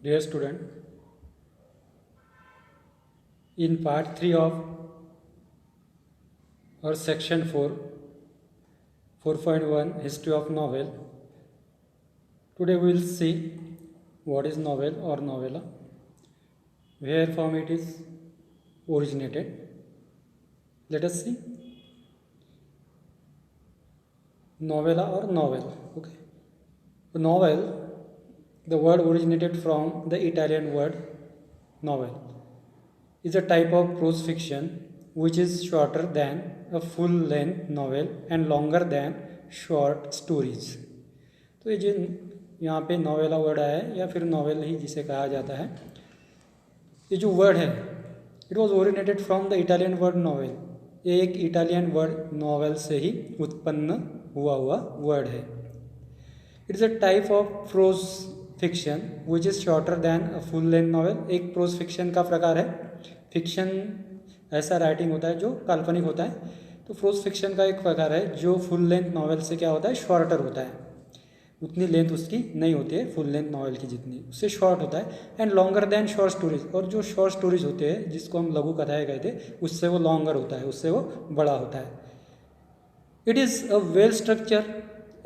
Dear student, in part 3 of our section 4, 4.1 History of Novel, today we will see what is novel or novella, where from it is originated. Let us see novella or novel. Okay, the novel, the word originated from the Italian word novel, is a type of prose fiction which is shorter than a full length novel and longer than short stories. तो ये जो यहाँ पे novella word आया है या फिर novel ही जिसे कहा जाता है, ये जो वर्ड है it was originated from the Italian word novel. ये एक इटालियन वर्ड नॉवेल से ही उत्पन्न हुआ वर्ड है. It is a type of pros fiction which is shorter then a full length novel. एक प्रोज फिक्शन का प्रकार है. फिक्शन ऐसा राइटिंग होता है जो काल्पनिक होता है, तो प्रोज फिक्शन का एक प्रकार है जो फुल लेंथ नॉवेल से क्या होता है, शॉर्टर होता है. उतनी लेंथ उसकी नहीं होती है फुल लेंथ नॉवेल की जितनी, उससे शॉर्ट होता है. And longer than short stories, और जो शॉर्ट स्टोरीज होते हैं जिसको हम लघु कथाएं कहते हैं, उससे वो लॉन्गर होता है, उससे वो बड़ा होता है. It is a well structure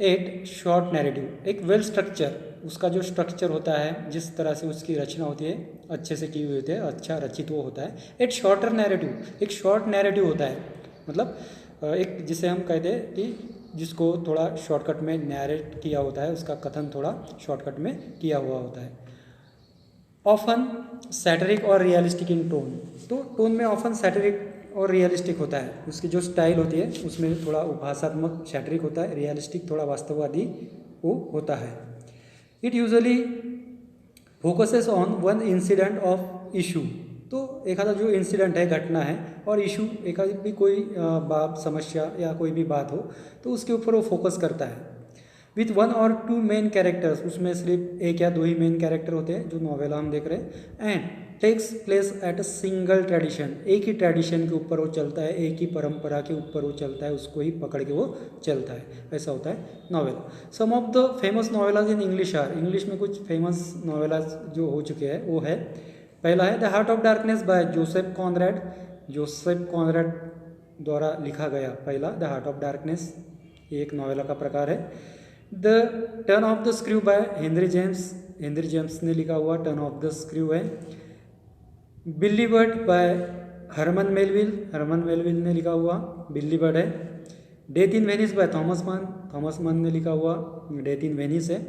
at short narrative. एक वेल स्ट्रक्चर, उसका जो स्ट्रक्चर होता है, जिस तरह से उसकी रचना होती है, अच्छे से की हुई होती है, अच्छा रचित वो होता है. एट शॉर्टर नैरेटिव, एक शॉर्ट नैरेटिव होता है, मतलब एक जिसे हम कहते हैं कि जिसको थोड़ा शॉर्टकट में नैरेट किया होता है, उसका कथन थोड़ा शॉर्टकट में किया हुआ होता है. ऑफन सैटरिक और रियलिस्टिक इन टोन, तो टोन में ऑफन सैटरिक और रियलिस्टिक होता है. उसकी जो स्टाइल होती है उसमें थोड़ा उपहासात्मक सैटरिक होता है, रियलिस्टिक थोड़ा वास्तववादी वो होता है. It usually focuses on one incident of issue, तो एक आधा जो इंसिडेंट है, घटना है, और इशू एक आधी भी कोई बात, समस्या या कोई भी बात हो तो उसके ऊपर वो फोकस करता है. विथ वन और टू मेन कैरेक्टर्स, उसमें सिर्फ एक या दो ही मेन कैरेक्टर होते हैं जो नॉवेला हम देख रहे हैं. And takes place at a single tradition, एक ही ट्रेडिशन के ऊपर वो चलता है, एक ही परंपरा के ऊपर वो चलता है, उसको ही पकड़ के वो चलता है. ऐसा होता है novella. Some of the famous novellas in English are, English में कुछ फेमस नॉवेलाज जो हो चुके हैं वो है, पहला है the heart of darkness by Joseph Conrad. Joseph Conrad द्वारा लिखा गया पहला द हार्ट ऑफ डार्कनेस, ये एक नॉवेला का प्रकार है. The turn of the screw by Henry James, Henry James ने लिखा हुआ टर्न ऑफ द स्क्रू है. Billy Budd by Herman Melville, Herman Melville ने लिखा हुआ बिल्ली बर्ड है. Death in Venice by Thomas Mann, Thomas Mann ने लिखा हुआ डेथ इन वेनिस है.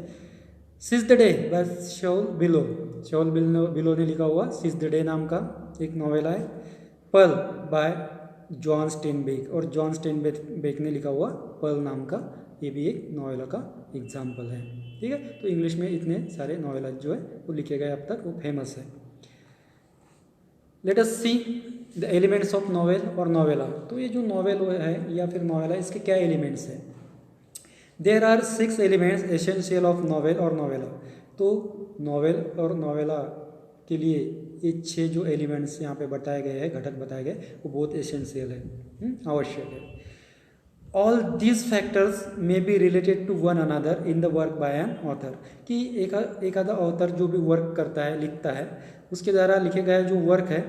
Seize the day by Saul Bellow, Saul Bellow ने लिखा हुआ सीज द डे नाम का एक नॉवेला है. पर्ल बाय जॉन स्टेनबेक, और जॉन स्टेनबेक ने लिखा हुआ पर्ल नाम का, ये भी एक नॉवेला का एग्जाम्पल है. ठीक है, तो इंग्लिश में इतने सारे नॉवेला जो है वो लिखे गए अब तक, वो फेमस है. Let us see the elements of novel और नॉवेला. तो ये जो नॉवेल है या फिर नॉवेला, इसके क्या एलिमेंट्स हैं. There are 6 elements essential of novel और नॉवेला. तो नॉवेल और नॉवेला के लिए ये 6 जो एलिमेंट्स यहाँ पे बताए गए हैं, घटक बताए गए, वो बहुत एसेंशियल है, आवश्यक है. All these factors may be related to one another in the work by an author, कि एक आधा ऑथर जो भी वर्क करता है, लिखता है, उसके द्वारा लिखे गए जो वर्क है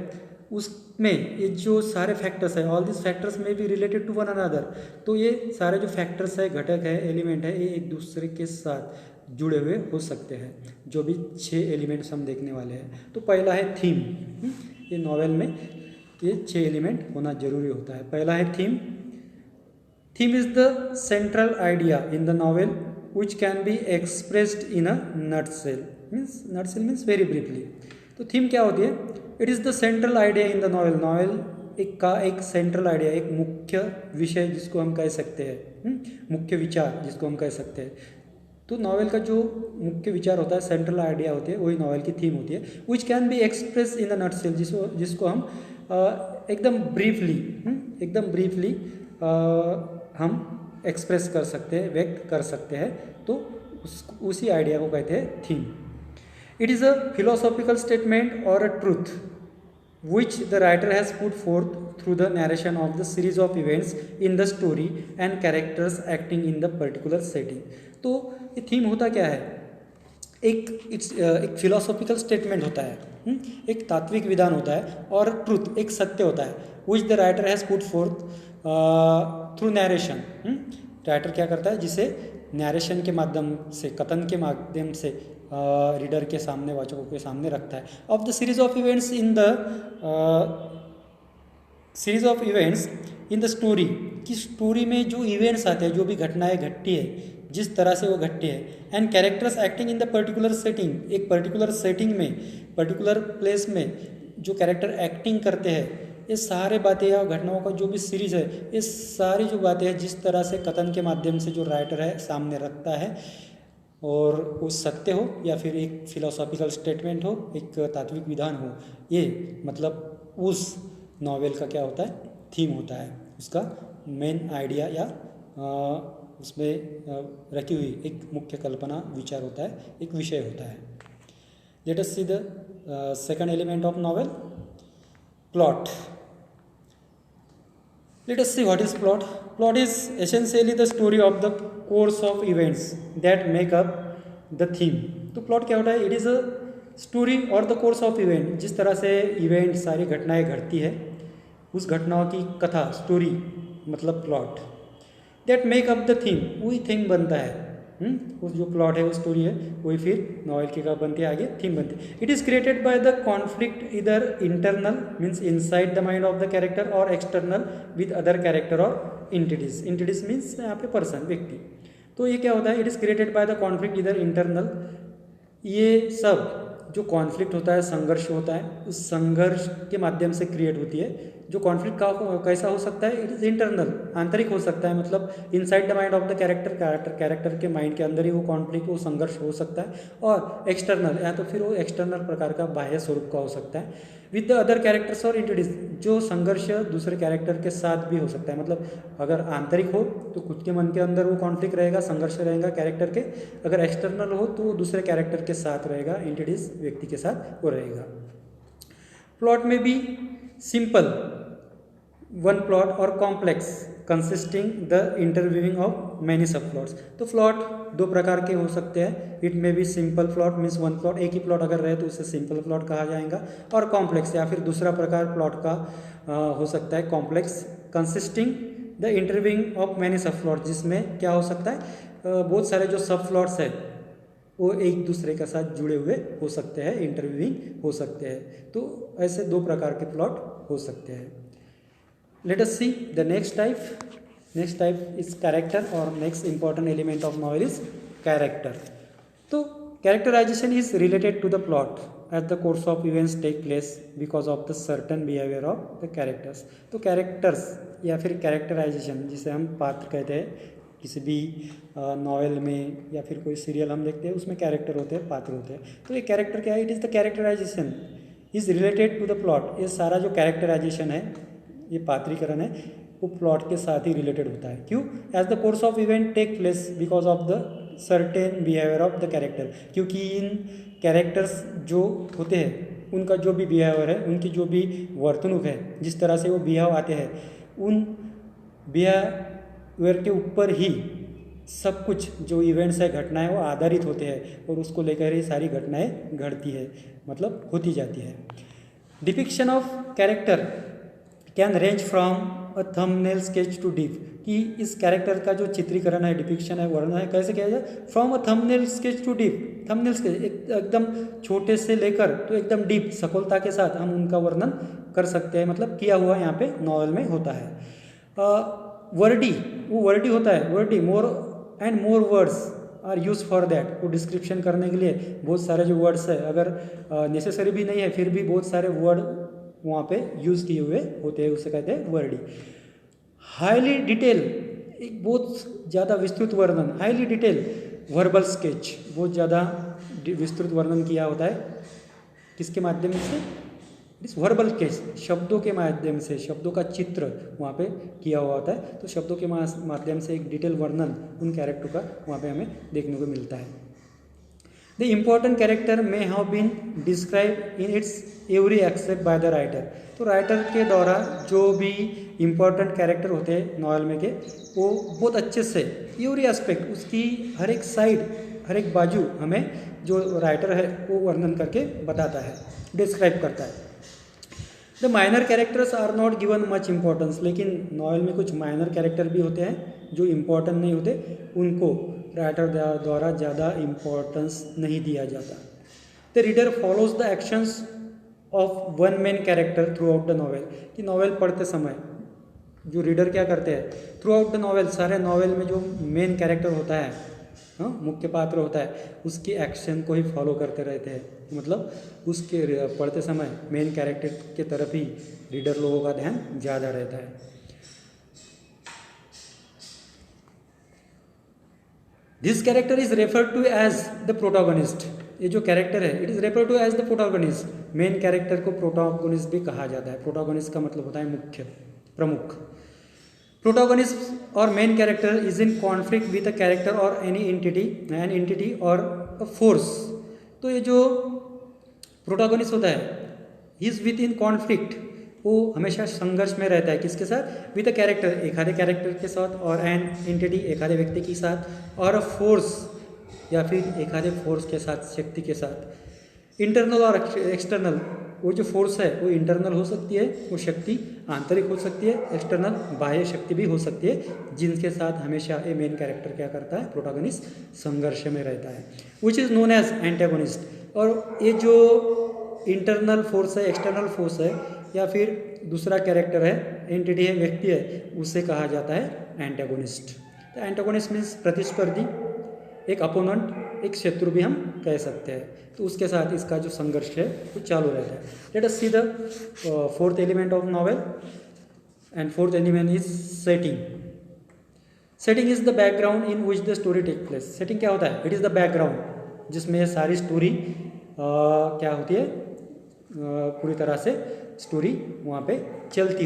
उसमें ये जो सारे फैक्टर्स है, ऑल दिस फैक्टर्स में भी रिलेटेड टू वन अनदर, तो ये सारे जो फैक्टर्स है, घटक है, एलिमेंट है, ये एक दूसरे के साथ जुड़े हुए हो सकते हैं. जो भी 6 एलिमेंट्स हम देखने वाले हैं, तो पहला है थीम. ये नॉवेल में ये 6 एलिमेंट होना जरूरी होता है. पहला है theme. Theme is the central idea in the novel which can be expressed in a nutshell. Nutshell means very briefly. तो थीम क्या होती है. It is the central idea in the novel, novel एक सेंट्रल आइडिया, एक मुख्य विषय जिसको हम कह सकते हैं, मुख्य विचार जिसको हम कह सकते हैं. तो नॉवेल का जो मुख्य विचार होता है, सेंट्रल आइडिया होती है, वही नॉवेल की थीम होती है. Which can be express in the nutshell, जिसको हम एकदम ब्रीफली हम एक्सप्रेस कर सकते हैं, व्यक्त कर सकते हैं. तो उसी आइडिया को कहते हैं theme. It is a philosophical statement और a truth which the writer has put forth through the narration of the series of events in the story and characters acting in the particular setting. तो ये theme होता क्या है. एक philosophical statement होता है, एक तात्विक विधान होता है, और ट्रूथ एक सत्य होता है, which the writer has put fourth through narration. Writer क्या करता है, जिसे नैरेशन के माध्यम से, कथन के माध्यम से रीडर के सामने, वाचकों के सामने रखता है। Of the series of events in the series of events in the story, कि स्टोरी में जो इवेंट्स आते हैं, जो भी घटनाएं घटती है, जिस तरह से वो घटती है, and characters acting in the particular setting, एक पर्टिकुलर सेटिंग में, पर्टिकुलर प्लेस में जो कैरेक्टर एक्टिंग करते हैं, ये सारे बातें या घटनाओं का जो भी सीरीज है, ये सारी जो बातें हैं, जिस तरह से कथन के माध्यम से जो राइटर है सामने रखता है, और वो सत्य हो या फिर एक फिलोसॉफिकल स्टेटमेंट हो, एक तात्विक विधान हो, ये मतलब उस नॉवेल का क्या होता है, थीम होता है, उसका मेन आइडिया या उसमें रखी हुई एक मुख्य कल्पना, विचार होता है, एक विषय होता है। Let us see the second element of novel, plot. Let us see what is plot. Plot is essentially the story of the course of events that make up the theme. तो plot क्या होता है? It is a story or the course of event. जिस तरह से event, सारी घटनाएं घटती है, उस घटनाओं की कथा, story मतलब plot. That make up the theme. वही theme बनता है। उस जो प्लॉट है, वो स्टोरी है, वही फिर नॉवेल की क्या बनती है, आगे थीम बनती है। It is created by the conflict इधर internal means inside the mind of the character, और एक्सटर्नल विद अदर कैरेक्टर और इंटिटीज। इंटिटीज मीन्स यहाँ पे पर्सन, व्यक्ति। तो ये क्या होता है, it is created by the conflict इधर इंटरनल, ये सब जो कॉन्फ्लिक्ट होता है, संघर्ष होता है, उस संघर्ष के माध्यम से क्रिएट होती है। जो कॉन्फ्लिक्ट का कैसा हो सकता है, इट इज़ इंटरनल, आंतरिक हो सकता है, मतलब inside the mind of the character के माइंड के अंदर ही वो कॉन्फ्लिक्ट, वो संघर्ष हो सकता है। और एक्सटर्नल, या तो फिर वो एक्सटर्नल प्रकार का, बाह्य स्वरूप का हो सकता है। विद द अदर कैरेक्टर्स और इंटिटीज, जो संघर्ष दूसरे कैरेक्टर के साथ भी हो सकता है, मतलब अगर आंतरिक हो तो खुद के मन के अंदर वो कॉन्फ्लिक्ट रहेगा, संघर्ष रहेगा कैरेक्टर के, अगर एक्सटर्नल हो तो वो दूसरे कैरेक्टर के साथ रहेगा, इंटिटीज व्यक्ति के साथ वो रहेगा। प्लॉट में भी सिंपल वन प्लॉट और complex consisting the interviewing of many सब प्लॉट्स। तो प्लॉट दो प्रकार के हो सकते हैं। इट में भी simple plot means one plot, एक ही प्लॉट अगर रहे तो उसे सिंपल प्लॉट कहा जाएगा, और कॉम्प्लेक्स या फिर दूसरा प्रकार प्लॉट का हो सकता है complex, consisting the interviewing of many सब प्लॉट, जिसमें क्या हो सकता है, बहुत सारे जो सब प्लॉट्स है वो एक दूसरे के साथ जुड़े हुए हो सकते हैं, इंटरव्यूइंग हो सकते हैं। तो ऐसे दो प्रकार के प्लॉट हो सकते हैं। Let us see the next type. Next type is character, or next important element of novel is character. तो characterization is related to the plot as the course of events take place because of the certain behavior of the characters. तो characters या फिर characterization, जिसे हम पात्र कहते हैं, किसी भी नॉवेल में या फिर कोई सीरियल हम देखते हैं, उसमें कैरेक्टर होते हैं, पात्र होते हैं। तो ये कैरेक्टर क्या है, it is the characterization is related to the plot. ये सारा जो कैरेक्टराइजेशन है, ये पात्रीकरण है, वो प्लॉट के साथ ही रिलेटेड होता है। क्यों? As the course of event take place because of the certain behaviour of the character, क्योंकि इन कैरेक्टर्स जो होते हैं, उनका जो भी बिहेवियर है, उनकी जो भी वर्तणूक है, जिस तरह से वो बिहेव आते हैं, उन बिहेवियर के ऊपर ही सब कुछ जो इवेंट्स है, घटनाएं, वो आधारित होते हैं, और उसको लेकर ही सारी घटनाएं घटती है, मतलब होती जाती है। Depiction of character can range from a thumbnail sketch to deep, कि इस कैरेक्टर का जो चित्रीकरण है, डिपिक्शन है, वर्णन है, कैसे किया जाए, from a thumbnail sketch to deep. Thumbnail sketch एकदम छोटे से लेकर तो एकदम डीप, सफलता के साथ हम उनका वर्णन कर सकते हैं, मतलब किया हुआ यहाँ पे नॉवेल में होता है। वर्डी, वो वर्डी होता है, wordy, more and more words are use for that, वो डिस्क्रिप्शन करने के लिए बहुत सारे जो वर्ड्स है, अगर नेसेसरी भी नहीं है फिर भी बहुत सारे वर्ड वहाँ पे यूज़ किए हुए होते हैं, उससे कहते हैं वर्डी। हाईली डिटेल, एक बहुत ज़्यादा विस्तृत वर्णन, हाईली डिटेल वर्बल स्केच, बहुत ज़्यादा विस्तृत वर्णन किया होता है, किसके माध्यम से, इस वर्बल स्केच, शब्दों के माध्यम से, शब्दों का चित्र वहाँ पे किया हुआ होता है। तो शब्दों के माध्यम से एक डिटेल वर्णन उन कैरेक्टर का वहाँ पे हमें देखने को मिलता है। The important character may have been described in its every aspect by the writer. तो राइटर के द्वारा जो भी इम्पोर्टेंट कैरेक्टर होते हैं नॉवेल में के, वो बहुत अच्छे से एवरी एस्पेक्ट, उसकी हर एक साइड, हर एक बाजू हमें जो राइटर है वो वर्णन करके बताता है, डिस्क्राइब करता है। The minor characters are not given much importance, लेकिन नॉवेल में कुछ माइनर कैरेक्टर भी होते हैं जो इम्पोर्टेंट नहीं होते, उनको राइटर द्वारा ज़्यादा इम्पोर्टेंस नहीं दिया जाता। The reader follows the actions of one main character through out the novel, कि नॉवेल पढ़ते समय जो रीडर क्या करते हैं, थ्रू आउट द नॉवेल, सारे नॉवेल में जो मेन कैरेक्टर होता है, हाँ, मुख्य पात्र होता है, उसकी एक्शन को ही फॉलो करते रहते हैं। मतलब उसके पढ़ते समय मेन कैरेक्टर के तरफ ही रीडर लोगों का ध्यान ज़्यादा रहता है। This character is referred to as the protagonist, ये जो कैरेक्टर है it is refer to as the protagonist, main character को प्रोटोगोनिस्ट भी कहा जाता है। प्रोटोगोनिस्ट का मतलब होता है मुख्य, प्रमुख। प्रोटोगोनिस्ट और main character is in conflict with a character और एनी एंटिटी और अ फोर्स। तो ये जो प्रोटोगोनिस्ट होता है he is with in conflict, वो हमेशा संघर्ष में रहता है, किसके साथ, विद अ कैरेक्टर, एक आधे कैरेक्टर के साथ, और एन एंटिटी, एक आधे व्यक्ति के साथ, और अ फोर्स, या फिर एक आधे फोर्स के साथ, शक्ति के साथ। इंटरनल और एक्सटर्नल, वो जो फोर्स है वो इंटरनल हो सकती है, वो शक्ति आंतरिक हो सकती है, एक्सटर्नल बाह्य शक्ति भी हो सकती है, जिनके साथ हमेशा ये मेन कैरेक्टर क्या करता है, प्रोटोगोनिस्ट, संघर्ष में रहता है, which is known as antagonist. और ये जो इंटरनल फोर्स है, एक्सटर्नल फोर्स है, या फिर दूसरा कैरेक्टर है, एंटिटी है, व्यक्ति है, उसे कहा जाता है एंटेगोनिस्ट। तो एंटेगोनिस्ट मीन्स प्रतिस्पर्धी, एक अपोनेंट, एक शत्रु भी हम कह सकते हैं। तो उसके साथ इसका जो संघर्ष है वो चालू रहता है। Let us see the fourth element of novel, and fourth element is setting. Setting is the background in which the story take place. Setting क्या होता है, इट इज़ द बैकग्राउंड जिसमें सारी स्टोरी क्या होती है, पूरी तरह से स्टोरी वहाँ पे चलती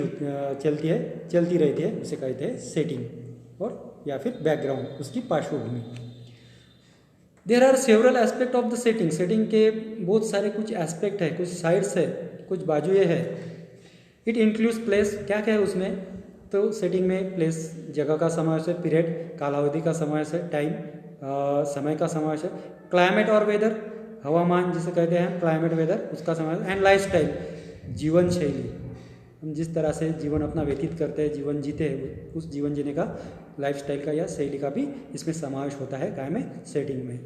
रहती है, उसे कहते हैं सेटिंग, और या फिर बैकग्राउंड, उसकी पार्श्वभूमि। There are several aspect of the setting. Setting के बहुत सारे कुछ एस्पेक्ट है, कुछ साइड्स है, कुछ बाजुएं है। इट इंक्लूड्स प्लेस, क्या क्या है उसमें, तो सेटिंग में प्लेस, जगह का समावेश है, पीरियड, कालावधि का समावेश है, टाइम, समय का समावेश है, क्लाइमेट और वेदर, हवामान जिसे कहते हैं क्लाइमेट वेदर, उसका समावेश, एंड लाइफ स्टाइल, जीवन शैली, हम जिस तरह से जीवन अपना व्यतीत करते हैं, जीवन जीते हैं, उस जीवन जीने का, लाइफ स्टाइल का या शैली का भी इसमें समावेश होता है, काय में, सेटिंग में।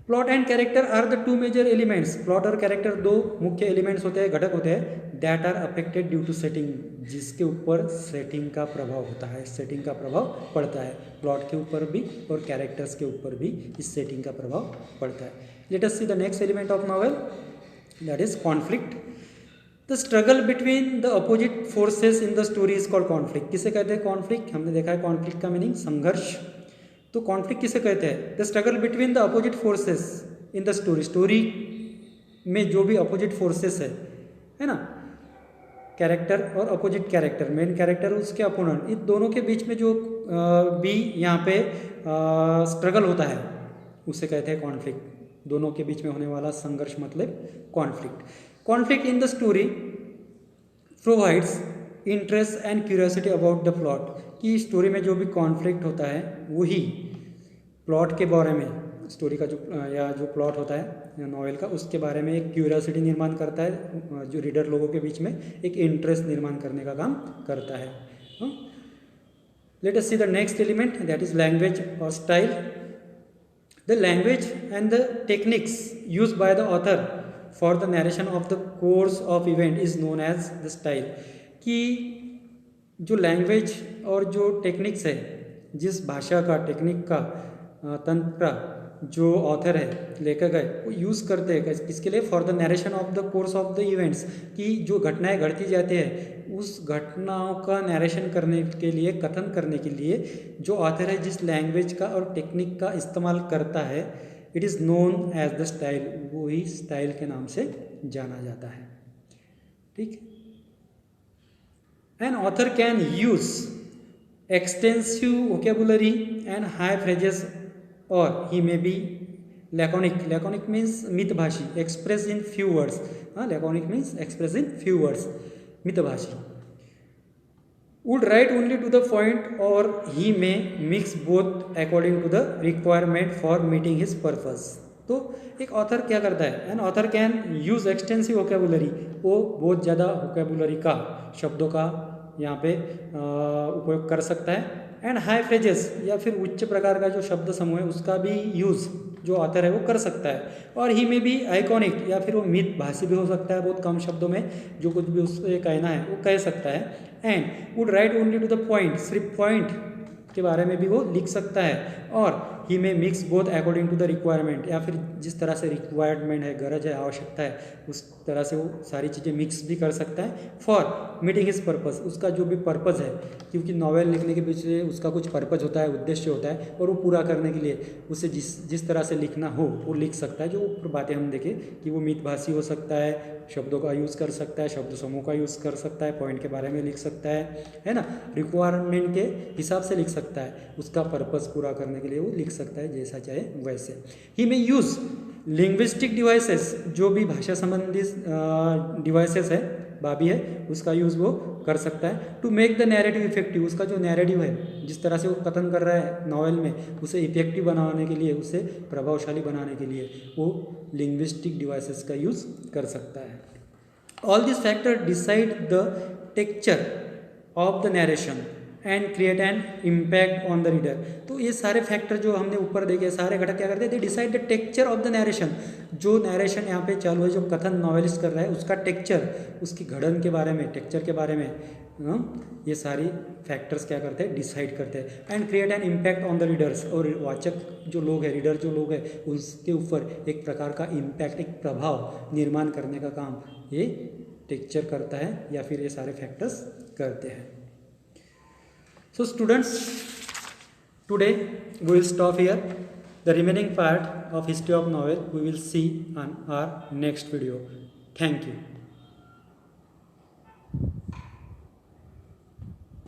Plot and character are the two major elements. Plot और कैरेक्टर दो मुख्य एलिमेंट्स होते हैं, घटक होते हैं, that are affected due to setting, जिसके ऊपर सेटिंग का प्रभाव होता है, सेटिंग का प्रभाव पड़ता है। प्लॉट के ऊपर भी और कैरेक्टर्स के ऊपर भी इस सेटिंग का प्रभाव पड़ता है। Let us see the next element of novel, that is conflict. The struggle between the opposite forces in the story is called conflict. किसे कहते हैं कॉन्फ्लिक्ट, हमने देखा है कॉन्फ्लिक्ट का मीनिंग संघर्ष। तो कॉन्फ्लिक्ट किसे कहते हैं, the struggle between the opposite forces in the story. Story में जो भी अपोजिट फोर्सेस है ना, कैरेक्टर और अपोजिट कैरेक्टर, मेन कैरेक्टर उसके अपोनेंट, इन दोनों के बीच में जो भी यहाँ पे स्ट्रगल होता है उसे कहते हैं कॉन्फ्लिक्ट। दोनों के बीच में होने वाला संघर्ष मतलब conflict. Conflict in the story provides interest and curiosity about the plot, कि स्टोरी में जो भी कॉन्फ्लिक्ट होता है वही प्लॉट के बारे में, स्टोरी का जो या जो प्लॉट होता है नॉवेल का, उसके बारे में एक क्यूरियोसिटी निर्माण करता है, जो रीडर लोगों के बीच में एक इंटरेस्ट निर्माण करने का काम करता है। Let us see the next element, that is language और style. The language and the techniques used by the author for the narration of the course of event is known as the style, कि जो language और जो techniques है, जिस भाषा का, technique का, तंत्र का जो ऑथर है, लेखक है, वो यूज़ करते हैं किसके लिए, for the narration of the course of the events, कि जो घटनाएं घटती जाती है उस घटनाओं का नरेशन करने के लिए, कथन करने के लिए जो ऑथर है जिस लैंग्वेज का और टेक्निक का इस्तेमाल करता है, it is known as the style, वो ही स्टाइल के नाम से जाना जाता है। ठीक, an author can use extensive vocabulary and high phrases, और he may be laconic. Laconic means मितभाषी, express in few words. Laconic means express in few words, मितभाषी। would write only to the point, or he may mix both according to the requirement for meeting his purpose. तो एक author क्या करता है, N author can use extensive vocabulary, वो बहुत ज़्यादा vocabulary का, शब्दों का यहाँ पे उपयोग कर सकता है, एंड हाई फ्रेजेस या फिर उच्च प्रकार का जो शब्द समूह है उसका भी यूज़ जो ऑथर है वो कर सकता है, और ही में भी आइकॉनिक या फिर वो मित भाषी भी हो सकता है, बहुत कम शब्दों में जो कुछ भी उससे कहना है वो कह सकता है, and would write only to the point, सिर्फ पॉइंट के बारे में भी वो लिख सकता है, और ही में mix both according to the requirement, या फिर जिस तरह से रिक्वायरमेंट है, गरज है, आवश्यकता है, उस तरह से वो सारी चीज़ें मिक्स भी कर सकता है, फॉर मीटिंग हिज पर्पस, उसका जो भी पर्पज़ है, क्योंकि नॉवेल लिखने के पीछे उसका कुछ पर्पज़ होता है, उद्देश्य होता है, और वो पूरा करने के लिए उसे जिस तरह से लिखना हो वो लिख सकता है। जो ऊपर बातें हम देखें कि वो मितभाषी हो सकता है, शब्दों का यूज़ कर सकता है, शब्द समूह का यूज़ कर सकता है, पॉइंट के बारे में लिख सकता है ना, रिक्वायरमेंट के हिसाब से लिख सकता है, उसका पर्पस पूरा करने के लिए वो लिख सकता है, जैसा चाहे वैसे। ही में यूज़ लिंग्विस्टिक डिवाइसेस, जो भी भाषा संबंधी डिवाइसेस है, भाभी है, उसका यूज़ वो कर सकता है, to make the narrative effective, उसका जो नैरेटिव है, जिस तरह से वो कथन कर रहा है नॉवेल में, उसे इफेक्टिव बनाने के लिए, उसे प्रभावशाली बनाने के लिए वो लिंग्विस्टिक डिवाइसेस का यूज़ कर सकता है। All this factor decide the texture of the narration and create an impact on the reader. तो ये सारे फैक्टर जो हमने ऊपर देखे, सारे घटक क्या करते हैं, they decide the texture of the narration, जो नरेशन यहाँ पे चालू है, जो कथन नॉवेलिस्ट कर रहा है, उसका टेक्चर, उसकी घड़न के बारे में, टेक्चर के बारे में ये सारी फैक्टर्स क्या करते हैं, डिसाइड करते हैं, and create an impact on the readers, और वाचक जो लोग हैं, रीडर जो लोग हैं, उसके ऊपर एक प्रकार का इम्पैक्ट, एक प्रभाव निर्माण करने का काम ये टेक्चर करता है, या फिर ये सारे फैक्टर्स करते हैं। So students, today we will stop here. The remaining part of history of novel we will see on our next video. Thank you.